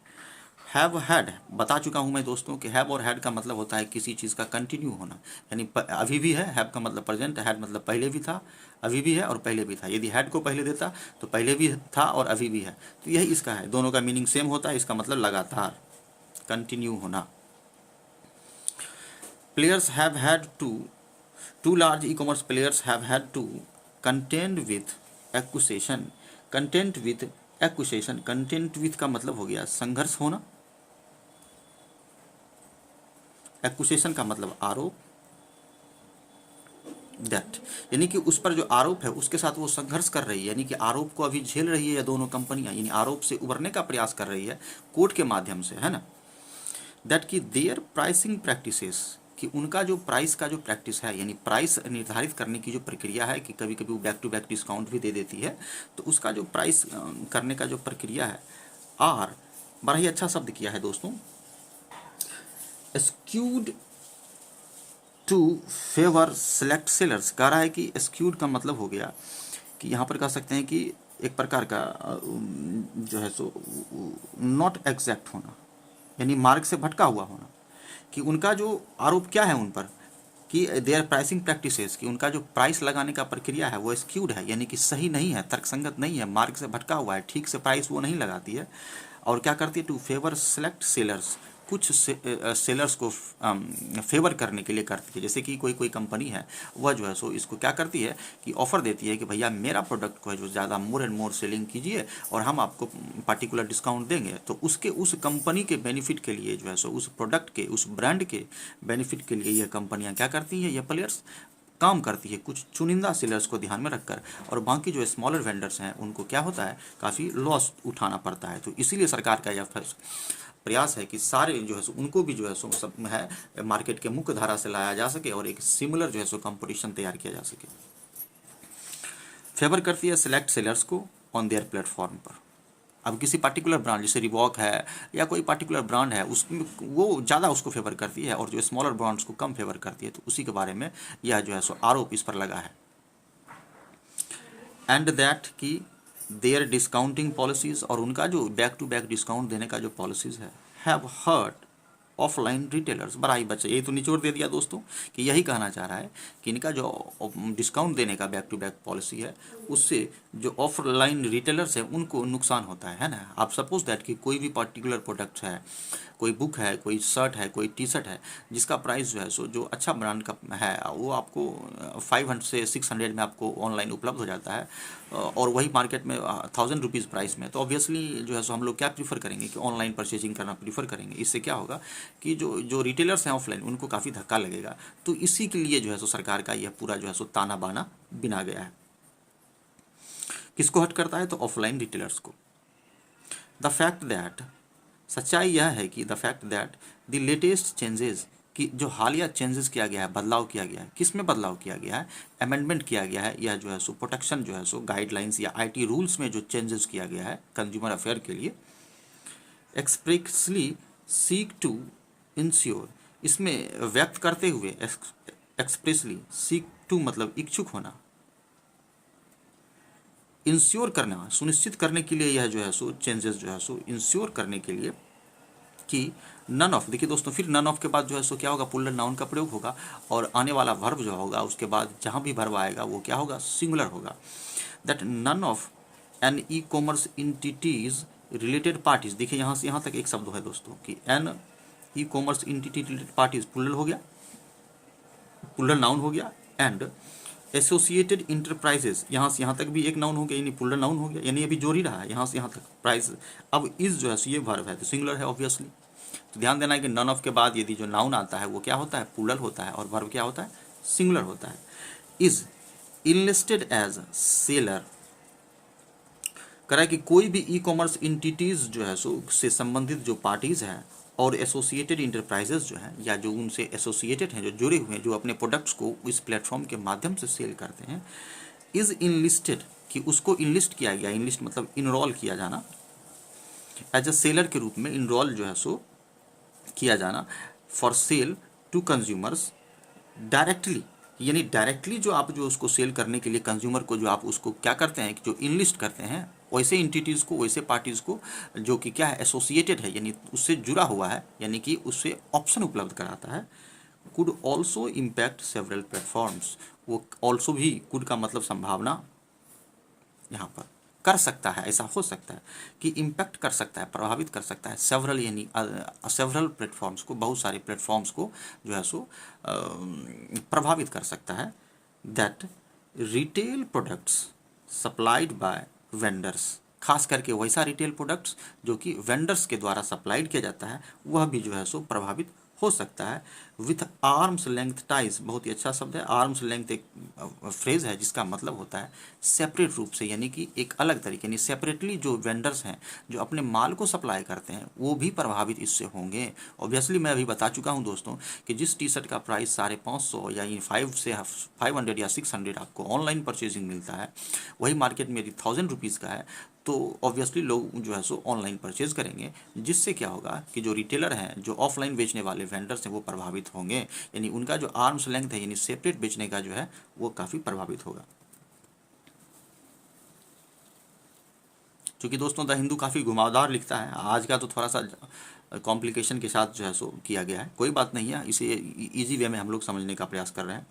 हैव हैड, बता चुका हूं मैं दोस्तों कि हैव और हैड का मतलब होता है किसी चीज़ का कंटिन्यू होना, यानी अभी भी है, हैव का मतलब प्रेजेंट, हैड मतलब पहले भी था, अभी भी है और पहले भी था। यदि हैड को पहले देता तो पहले भी था और अभी भी है, तो यही इसका है, दोनों का मीनिंग सेम होता है, इसका मतलब लगातार कंटिन्यू होना। Players have had to large e commerce players have had to contend with acquisition, content with acquisition, content with का मतलब हो गया संघर्ष होना, एक्विजिशन का मतलब आरोप, दैट यानी कि उस पर जो आरोप है उसके साथ वो संघर्ष कर रही है, यानी कि आरोप को अभी झेल रही है ये दोनों कंपनियां, यानी आरोप से उबरने का प्रयास कर रही है कोर्ट के माध्यम से, है ना। दैट कि देयर प्राइसिंग प्रैक्टिसेस, कि उनका जो प्राइस का जो प्रैक्टिस है, यानी प्राइस निर्धारित करने की जो प्रक्रिया है, कि कभी कभी वो बैक टू बैक डिस्काउंट भी दे देती है, तो उसका जो प्राइस करने का जो प्रक्रिया है, आर, बड़ा ही अच्छा शब्द किया है दोस्तों, skewed to favour select sellers, कह रहा है कि स्क्यूड का मतलब हो गया कि यहाँ पर कह सकते हैं कि एक प्रकार का जो है सो नॉट एग्जैक्ट होना, यानी मार्ग से भटका हुआ होना, कि उनका जो आरोप क्या है उन पर कि देयर प्राइसिंग प्रैक्टिसेस, कि उनका जो प्राइस लगाने का प्रक्रिया है वो स्क्यूड है, यानी कि सही नहीं है, तर्कसंगत नहीं है, मार्ग से भटका हुआ है, ठीक से प्राइस वो नहीं लगाती है, और क्या करती है टू फेवर सेलेक्ट सेलर्स, कुछ सेलर्स को फेवर करने के लिए करती है, जैसे कि कोई कोई कंपनी है वह जो है सो इसको क्या करती है कि ऑफर देती है कि भैया मेरा प्रोडक्ट को है जो ज़्यादा मोर एंड मोर सेलिंग कीजिए और हम आपको पार्टिकुलर डिस्काउंट देंगे, तो उसके उस कंपनी के बेनिफिट के लिए जो है सो उस प्रोडक्ट के उस ब्रांड के बेनिफिट के लिए यह कंपनियां क्या करती हैं, ये प्लेयर्स काम करती है कुछ चुनिंदा सेलर्स को ध्यान में रखकर, और बाकी जो स्मॉलर वेंडर्स हैं उनको क्या होता है काफ़ी लॉस उठाना पड़ता है। तो इसीलिए सरकार का यह प्रयास है कि सारे जो है सो उनको भी जो है सो सब है मार्केट के मुख्य धारा से लाया जा सके और एक सिमिलर जो है सो कंपटीशन तैयार किया जा सके। फेवर करती है सिलेक्ट सेलर्स को ऑन देयर प्लेटफॉर्म पर। अब किसी पार्टिकुलर ब्रांड जैसे रिवॉक है या कोई पार्टिकुलर ब्रांड है उसमें वो ज़्यादा उसको फेवर करती है और जो स्मॉलर ब्रांड्स को कम फेवर करती है, तो उसी के बारे में यह जो है सो आरोप इस पर लगा है। एंड दैट की देयर डिस्काउंटिंग पॉलिसीज़, और उनका जो बैक टू बैक डिस्काउंट देने का जो पॉलिसीज़ है, हैव हर्ट ऑफलाइन रिटेलर्स। बड़ा ही बच्चा यही तो निचोड़ दे दिया दोस्तों कि यही कहना चाह रहा है कि इनका जो डिस्काउंट देने का बैक टू बैक पॉलिसी है उससे जो ऑफलाइन रिटेलर्स हैं उनको नुकसान होता है ना। आप सपोज दैट कि कोई भी पर्टिकुलर प्रोडक्ट है, कोई बुक है, कोई शर्ट है, कोई टी शर्ट है, जिसका प्राइस जो है सो जो अच्छा ब्रांड का है वो आपको 500 से 600 में आपको ऑनलाइन उपलब्ध हो जाता है और वही मार्केट में 1000 रुपीज़ प्राइस में, तो ऑब्वियसली जो है सो हम लोग क्या प्रीफर करेंगे कि ऑनलाइन परचेजिंग करना प्रीफर करेंगे। इससे क्या होगा कि जो जो रिटेलर्स हैं ऑफलाइन उनको काफ़ी धक्का लगेगा। तो इसी के लिए जो है सो सरकार का यह पूरा जो है सो ताना बाना बिना गया है। किसको हट करता है, तो ऑफलाइन रिटेलर्स को। द फैक्ट दैट, सच्चाई यह है कि the fact that the latest changes, कि जो हालिया चेंजेस किया गया है, बदलाव किया गया है, किस में बदलाव किया गया है, अमेंडमेंट किया गया है, या जो है सो प्रोटेक्शन जो है सो गाइडलाइंस या आईटी रूल्स में जो चेंजेस किया गया है कंज्यूमर अफेयर के लिए, एक्सप्रेसली सीक टू इंश्योर, इसमें व्यक्त करते हुए, एक्सप्रेसली सीक टू मतलब इच्छुक होना, इंश्योर करना सुनिश्चित करने के लिए, यह जो है सो चेंजेस जो है सो इंश्योर करने के लिए कि नन ऑफ, देखिए दोस्तों फिर नन ऑफ के बाद जो है सो क्या होगा, पुल्लर नाउन का प्रयोग होगा और आने वाला वर्ब जो होगा उसके बाद जहाँ भी वर्ब आएगा वो क्या होगा, सिंगुलर होगा। That none of an e commerce entities related parties, देखिए यहाँ से यहाँ तक एक शब्द है दोस्तों कि an e commerce entity related parties पुल्लर हो गया, पुल्लर नाउन हो गया, एंड एसोसिएटेड इंटरप्राइजेस, यहाँ से यहाँ तक भी एक नाउन हो गया यानी पुल्लर नाउन हो गया, यानी अभी जोड़ ही रहा है यहाँ से यहाँ तक प्राइस। अब इस जो है ये वर्ब है तो सिंगुलर है ऑब्वियसली, तो ध्यान देना है कि नन ऑफ के बाद यदि जो नाउन आता है वो क्या होता है, पुल्लर होता है, और वर्ब क्या होता है, सिंगुलर होता है। इज इनलिस्टेड एज सेलर, करा कि कोई भी ई कॉमर्स इंटिटीज जो है सो से संबंधित जो पार्टीज हैं और एसोसिएटेड इंटरप्राइजेज जो हैं या जो उनसे एसोसिएटेड हैं, जो जुड़े हुए हैं, जो अपने प्रोडक्ट्स को इस प्लेटफॉर्म के माध्यम से सेल करते हैं, इज इनलिस्टेड कि उसको इनलिस्ट किया गया, इनलिस्ट मतलब इनरोल किया जाना, एज अ सेलर के रूप में इनरोल जो है सो किया जाना, for sale to consumers directly, यानी डायरेक्टली जो आप जो उसको सेल करने के लिए कंज्यूमर को जो आप उसको क्या करते हैं कि जो इनलिस्ट करते हैं, वैसे इंटिटीज़ को, वैसे पार्टीज़ को जो कि क्या है, एसोसिएटेड है यानी उससे जुड़ा हुआ है, यानी कि उससे ऑप्शन उपलब्ध कराता है। Could also impact several platforms, वो ऑल्सो भी, कुड का मतलब संभावना यहाँ पर कर सकता है, ऐसा हो सकता है कि इम्पैक्ट कर सकता है, प्रभावित कर सकता है, सेवरल यानी सेवरल प्लेटफॉर्म्स को, बहुत सारे प्लेटफॉर्म्स को जो है सो प्रभावित कर सकता है। That retail products supplied by vendors, खास करके वैसा रिटेल प्रोडक्ट्स जो कि वेंडर्स के द्वारा सप्लाइड किया जाता है वह भी जो है सो प्रभावित हो सकता है। विथ आर्म्स लेंथ टाइज, बहुत ही अच्छा शब्द है, आर्म्स लेंथ एक फ्रेज है जिसका मतलब होता है सेपरेट रूप से, यानी कि एक अलग तरीके, यानी सेपरेटली जो वेंडर्स हैं जो अपने माल को सप्लाई करते हैं वो भी प्रभावित इससे होंगे। ऑब्वियसली मैं अभी बता चुका हूं दोस्तों कि जिस टी शर्ट का प्राइस 550 या 500 या 600 आपको ऑनलाइन परचेजिंग मिलता है, वही मार्केट में यदि 1000 रुपीज़ का है तो ऑब्वियसली लोग जो है सो ऑनलाइन परचेज करेंगे, जिससे क्या होगा कि जो रिटेलर हैं, जो ऑफलाइन बेचने वाले वेंडर्स हैं वो प्रभावित होंगे, यानी उनका जो आर्म्स लेंथ है यानी सेपरेट बेचने का जो है वो काफ़ी प्रभावित होगा। क्योंकि दोस्तों द हिंदू काफ़ी घुमावदार लिखता है, आज का तो थोड़ा सा कॉम्प्लिकेशन के साथ जो है सो किया गया है, कोई बात नहीं है, इसे ईजी वे में हम लोग समझने का प्रयास कर रहे हैं।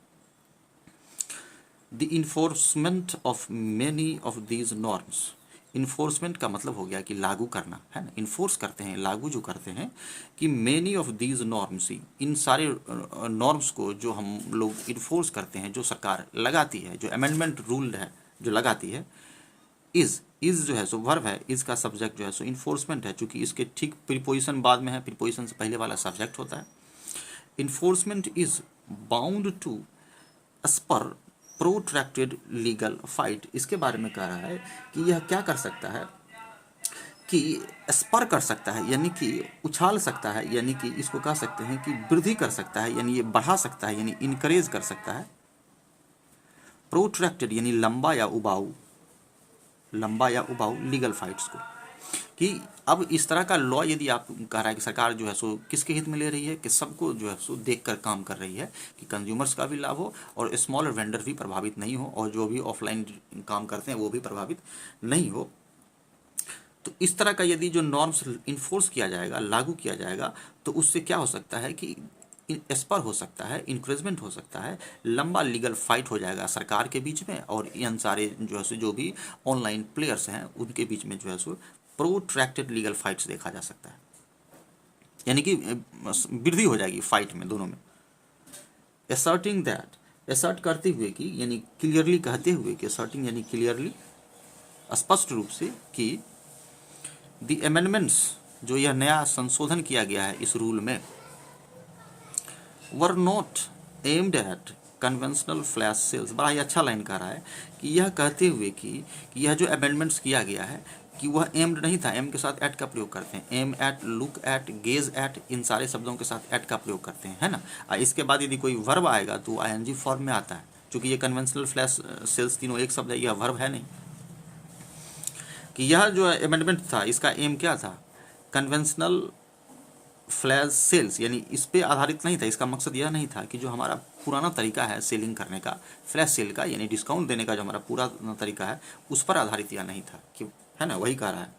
The enforcement of many of these norms, enforcement का मतलब हो गया कि लागू करना है ना, इन्फोर्स करते हैं, लागू जो करते हैं, कि मेनी ऑफ दीज नॉर्म्स, इन सारे नॉर्म्स को जो हम लोग इन्फोर्स करते हैं, जो सरकार लगाती है, जो अमेंडमेंट रूल है जो लगाती है, इज जो है सो वर्ब है, इज का सब्जेक्ट जो है सो इन्फोर्समेंट है, चूंकि इसके ठीक प्रीपोजिशन बाद में है, प्रीपोजिशन से पहले वाला सब्जेक्ट होता है। Enforcement is bound to spur protracted legal fight, इसके बारे में कह रहा है कि यह क्या कर सकता है कि स्पर कर सकता है, यानी कि उछाल सकता है, यानी कि इसको कह सकते हैं कि वृद्धि कर सकता है, यानी ये बढ़ा सकता है, यानी इनकरेज कर सकता है। प्रोट्रैक्टेड यानी लंबा या उबाऊ, लंबा या उबाऊ लीगल फाइट्स को, कि अब इस तरह का लॉ यदि आप कह रहा है कि सरकार जो है सो किसके हित में ले रही है, कि सबको जो है सो देखकर काम कर रही है कि कंज्यूमर्स का भी लाभ हो और स्मॉलर वेंडर भी प्रभावित नहीं हो और जो भी ऑफलाइन काम करते हैं वो भी प्रभावित नहीं हो। तो इस तरह का यदि जो नॉर्म्स इन्फोर्स किया जाएगा, लागू किया जाएगा, तो उससे क्या हो सकता है कि स्पर हो सकता है, इंक्रेजमेंट हो सकता है, लंबा लीगल फाइट हो जाएगा सरकार के बीच में और इन सारे जो है सो जो भी ऑनलाइन प्लेयर्स हैं उनके बीच में जो है सो प्रोट्रैक्टेड लीगल फाइट्स देखा जा सकता है, यानी कि वृद्धि हो जाएगी फाइट में दोनों में। असर्टिंग दैट, असर्ट करते हुए कि यानी क्लियरली कहते हुए कि, असर्टिंग यानी क्लियरली स्पष्ट रूप से कि द अमेंडमेंट्स, जो यह नया संशोधन किया गया है इस रूल में, were not aimed at conventional flash sales, बड़ा ही अच्छा लाइन कह रहा है कि यह कहते हुए कि यह जो अमेंडमेंट्स किया गया है कि वह एम्ड नहीं था। एम के साथ एट का प्रयोग करते हैं, aim at, look at, gaze at, इन सारे शब्दों के साथ एट का प्रयोग करते हैं, है ना। इसके बाद यदि कोई वर्ब आएगा तो आईएनजी फॉर्म में आता है। क्योंकि ये कन्वेंशनल फ्लैश सेल्स तीनों एक शब्द है, यह वर्ब है नहीं। कि यह जो अमेंडमेंट था इसका एम क्या था, कन्वेंशनल फ्लैश सेल्स, यानी इस पे आधारित नहीं था। इसका मकसद यह नहीं था कि जो हमारा पुराना तरीका है सेलिंग करने का, फ्लैश सेल का, यानी डिस्काउंट देने का जो हमारा पूरा तरीका है उस पर आधारित यह नहीं था, कि है ना। वही कह रहा है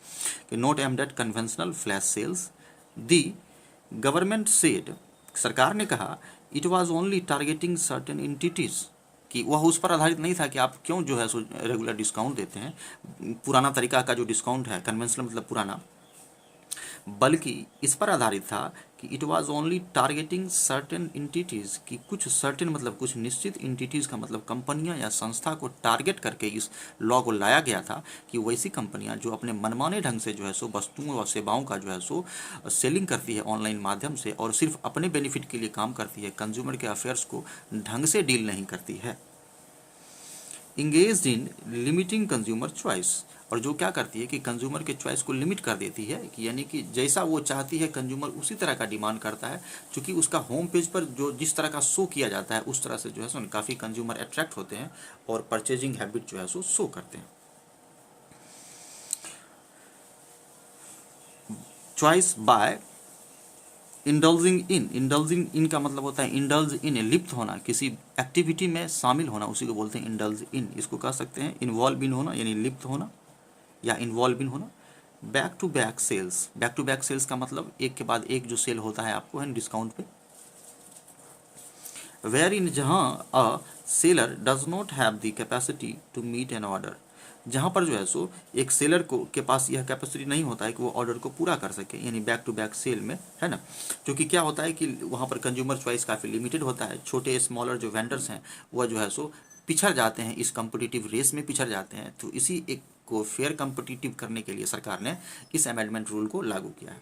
कि not aimed at conventional flash sales, the government said, सरकार ने कहा, it was only targeting certain entities, कि वह उस पर आधारित नहीं था कि आप क्यों जो है सो रेगुलर डिस्काउंट देते हैं, पुराना तरीका का जो डिस्काउंट है, कन्वेंशनल मतलब पुराना, बल्कि इस पर आधारित था कि it was only targeting certain entities, कि कुछ सर्टेन मतलब कुछ निश्चित इंटिटीज़ का मतलब कंपनियां या संस्था को टारगेट करके इस लॉ को लाया गया था, कि वैसी कंपनियां जो अपने मनमाने ढंग से जो है सो वस्तुओं और सेवाओं का जो है सो सेलिंग करती है ऑनलाइन माध्यम से, और सिर्फ अपने बेनिफिट के लिए काम करती है, कंज्यूमर के अफेयर्स को ढंग से डील नहीं करती है। Engage in limiting consumer choice, और जो क्या करती है कि कंज्यूमर के चॉइस को लिमिट कर देती है, कि यानी कि जैसा वो चाहती है कंज्यूमर उसी तरह का डिमांड करता है। क्योंकि उसका होम पेज पर जो जिस तरह का शो किया जाता है उस तरह से जो है सो काफ़ी कंज्यूमर अट्रैक्ट होते हैं और परचेजिंग हैबिट जो है सो शो करते हैं। चॉइस बाय इंडल्जिंग इन का मतलब होता है इंडल्ज इन, लिप्त होना, किसी एक्टिविटी में शामिल होना, उसी को बोलते हैं इंडल्ज इन। इसको कह सकते हैं इन्वॉल्व इन होना, यानी लिप्त होना या इन्वॉल्व इन होना। बैक टू बैक सेल्स का मतलब एक के बाद एक जो सेल होता है आपको है डिस्काउंट पे। वेयर इन, जहाँ a seller does not have the capacity to meet an order, जहाँ पर जो है सो एक सेलर को के पास यह कैपेसिटी नहीं होता है कि वो ऑर्डर को पूरा कर सके, यानी बैक टू बैक सेल में, है ना। क्योंकि क्या होता है कि वहाँ पर कंज्यूमर चॉइस काफ़ी लिमिटेड होता है, छोटे स्मॉलर जो वेंडर्स हैं वह जो है सो पिछड़ जाते हैं, इस कम्पिटिटिव रेस में पिछड़ जाते हैं। तो इसी एक को फेयर कम्पिटिटिव करने के लिए सरकार ने इस अमेंडमेंट रूल को लागू किया है।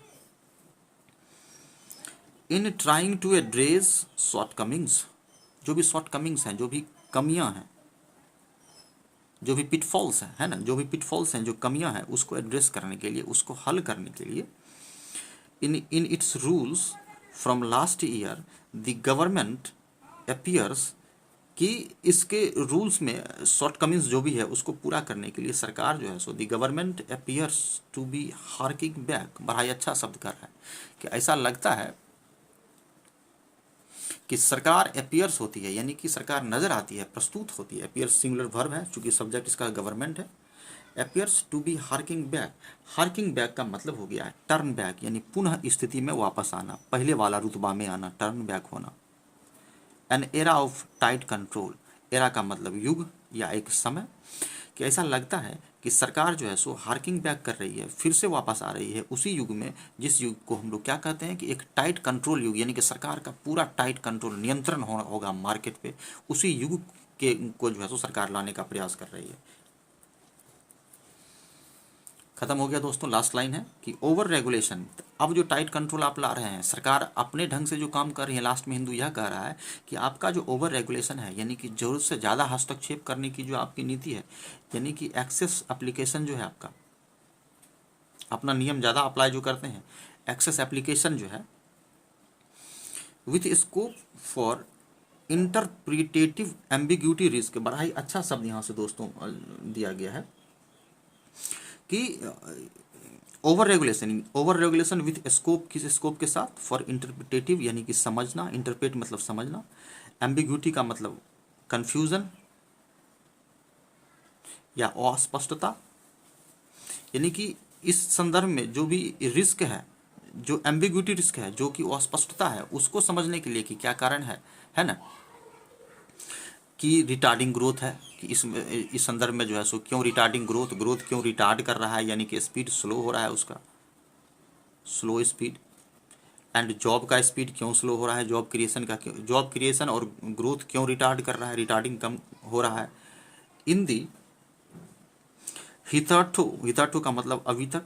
In trying to address shortcomings, जो भी शॉर्टकमिंग्स हैं, जो भी कमियां हैं, जो भी पिटफॉल्स हैं, है ना, जो भी पिटफॉल्स हैं, जो कमियां हैं, उसको एड्रेस करने के लिए, उसको हल करने के लिए, in its rules from last year the government appears, कि इसके रूल्स में शॉर्टकमिंग्स जो भी है उसको पूरा करने के लिए सरकार जो है so the government appears to be harking back, बड़ा ही अच्छा शब्द कर रहा है, कि ऐसा लगता है कि सरकार अपीयर्स होती है, यानी कि सरकार नजर आती है, प्रस्तुत होती है। अपीयर्स सिंगुलर वर्ब है, चूंकि सब्जेक्ट इसका गवर्नमेंट है। Appears to be harking back, harking back का मतलब हो गया है टर्न बैक, यानी पुनः स्थिति में वापस आना, पहले वाला रुतबा में आना, टर्न बैक होना। An era of tight control, era का मतलब युग या एक समय, कि ऐसा लगता है कि सरकार जो है सो हार्किंग बैक कर रही है, फिर से वापस आ रही है उसी युग में, जिस युग को हम लोग क्या कहते हैं कि एक टाइट कंट्रोल युग, यानी कि सरकार का पूरा टाइट कंट्रोल, नियंत्रण होगा मार्केट पे, उसी युग के को जो है सो सरकार लाने का प्रयास कर रही है। खत्म हो गया दोस्तों, लास्ट लाइन है कि ओवर रेगुलेशन, अब जो टाइट कंट्रोल आप ला रहे हैं, सरकार अपने ढंग से जो काम कर रही है, लास्ट में हिंदू यह कह रहा है कि आपका जो ओवर रेगुलेशन है, यानी कि जरूरत से ज़्यादा हस्तक्षेप करने की जो आपकी नीति है, यानी कि एक्सेस एप्लीकेशन जो है आपका, अपना नियम ज़्यादा अप्लाई जो करते हैं, एक्सेस एप्लीकेशन जो है, with scope for interpretative ambiguity risk, बड़ा ही अच्छा शब्द यहाँ से दोस्तों दिया गया है कि ओवर रेगुलेशन विथ स्कोप, किस स्कोप के साथ, फॉर इंटरप्रिटेटिव यानी कि समझना, इंटरप्रेट मतलब समझना, एम्बिग्यूटी का मतलब कन्फ्यूजन या अस्पष्टता, यानी कि इस संदर्भ में जो भी रिस्क है, जो एम्बिग्यूटी रिस्क है, जो कि अस्पष्टता है, उसको समझने के लिए कि क्या कारण है ना, कि रिटार्डिंग ग्रोथ है, कि इस संदर्भ में जो है सो क्यों रिटार्डिंग ग्रोथ क्यों रिटार्ड कर रहा है, यानी कि स्पीड स्लो हो रहा है उसका, स्लो स्पीड, एंड जॉब का स्पीड क्यों स्लो हो रहा है, जॉब क्रिएशन और ग्रोथ क्यों रिटार्ड कर रहा है, रिटार्डिंग कम हो रहा है। इन दी हितार्थो का मतलब अभी तक,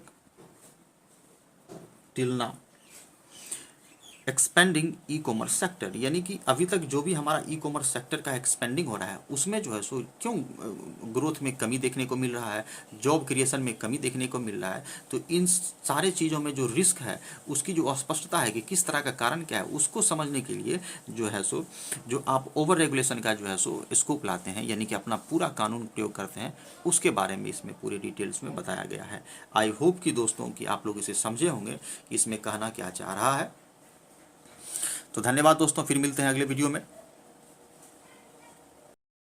till now, expanding e commerce sector, यानी कि अभी तक जो भी हमारा ई कॉमर्स सेक्टर का एक्सपेंडिंग हो रहा है उसमें जो है सो क्यों ग्रोथ में कमी देखने को मिल रहा है, जॉब क्रिएशन में कमी देखने को मिल रहा है। तो इन सारे चीज़ों में जो रिस्क है उसकी जो अस्पष्टता है कि किस तरह का कारण क्या है, उसको समझने के लिए जो है सो जो आप ओवर रेगुलेशन का जो है सो स्कोप लाते हैं, यानी कि अपना पूरा कानून प्रयोग करते हैं, उसके बारे में इसमें पूरी डिटेल्स में बताया गया है। आई होप कि दोस्तों कि आप लोग इसे समझे होंगे कि इसमें कहना क्या चाह रहा है। तो धन्यवाद दोस्तों, फिर मिलते हैं अगले वीडियो में।